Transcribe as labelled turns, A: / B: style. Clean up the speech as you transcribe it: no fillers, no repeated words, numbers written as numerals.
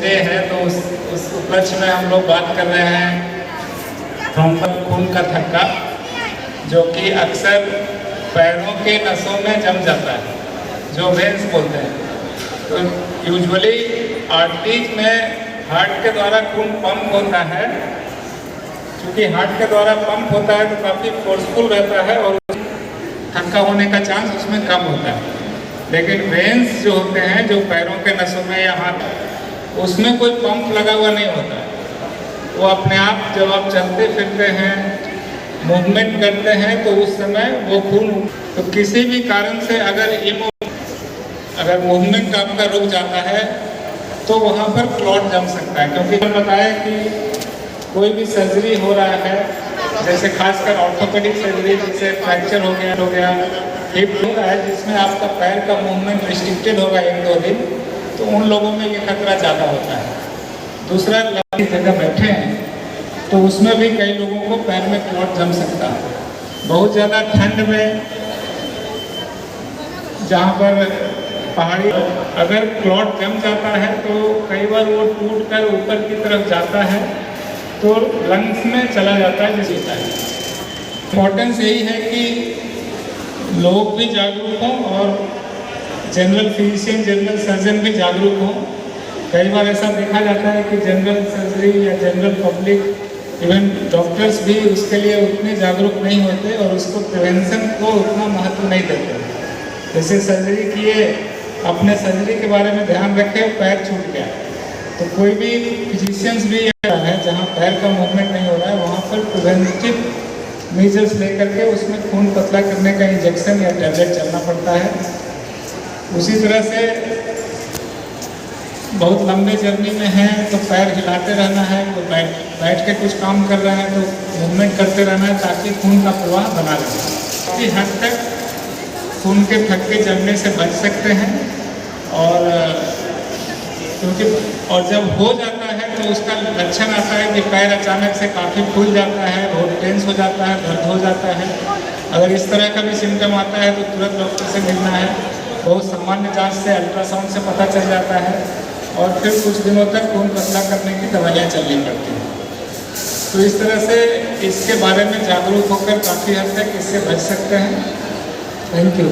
A: Day है, तो उस उपलक्ष्य में हम लोग बात कर रहे हैं थ्रोम्बल, खून का थक्का, जो कि अक्सर पैरों के नसों में जम जाता है, जो वेन्स बोलते हैं। तो यूजुअली आर्टरीज में हार्ट के द्वारा खून पंप होता है। क्योंकि हार्ट के द्वारा पंप होता है तो काफ़ी फोर्सफुल रहता है और थक्का होने का चांस उसमें कम होता है। लेकिन वेन्स जो होते हैं, जो पैरों के नसों में या हाथ, उसमें कोई पंप लगा हुआ नहीं होता। वो अपने आप जब आप चलते फिरते हैं, मूवमेंट करते हैं, तो उस समय वो खून, तो किसी भी कारण से अगर मूवमेंट आपका रुक जाता है तो वहाँ पर क्लॉट जम सकता है। क्योंकि हम बताया कि कोई भी सर्जरी हो रहा है, जैसे खासकर ऑर्थोपेडिक सर्जरी, जैसे फ्रैक्चर हो गया, हिप हो रहा है, जिसमें आपका पैर का मूवमेंट रिस्ट्रिक्टेड होगा 1-2 दिन, तो उन लोगों में ये खतरा ज़्यादा होता है। दूसरा, लंबी जगह बैठे हैं तो उसमें भी कई लोगों को पैर में क्लॉट जम सकता है। बहुत ज़्यादा ठंड में, जहाँ पर पहाड़ी, अगर क्लॉट जम जाता है तो कई बार वो टूट कर ऊपर की तरफ जाता है, तो लंग्स में चला जाता है, जिससे है। इम्पोर्टेंस यही है कि लोग भी जागरूक हों और जनरल फिजिशियन, जनरल सर्जन भी जागरूक हों। कई बार ऐसा देखा जाता है कि जनरल सर्जरी या जनरल पब्लिक, इवन डॉक्टर्स भी उसके लिए उतने जागरूक नहीं होते और उसको प्रिवेंशन को उतना महत्व नहीं देते। जैसे सर्जरी किए, अपने सर्जरी के बारे में ध्यान रखें, पैर छूट गया तो कोई भी फिजिशियंस भी है जहाँ पैर का मूवमेंट नहीं हो रहा है, वहाँ पर प्रिवेंटिव मेजर्स लेकर के उसमें खून पतला करने का इंजेक्शन या टैबलेट चलना पड़ता है। उसी तरह से बहुत लंबे जर्नी में हैं तो पैर हिलाते रहना है, तो बैठ के कुछ काम कर रहे हैं तो मूवमेंट करते रहना है, ताकि खून का प्रवाह बना रहे। काफ़ी हद तक खून के थक्के जमने से बच सकते हैं। और जब हो जाता है तो उसका लक्षण आता है कि पैर अचानक से काफ़ी फूल जाता है, बहुत टेंस हो जाता है, दर्द हो जाता है। अगर इस तरह का भी सिम्टम आता है तो तुरंत डॉक्टर से मिलना है। बहुत सामान्य जांच से, अल्ट्रासाउंड से पता चल जाता है और फिर कुछ दिनों तक खून पतला करने की दवाइयाँ चलनी पड़ती हैं। तो इस तरह से इसके बारे में जागरूक होकर काफ़ी हद तक इससे बच सकते हैं। Thank you.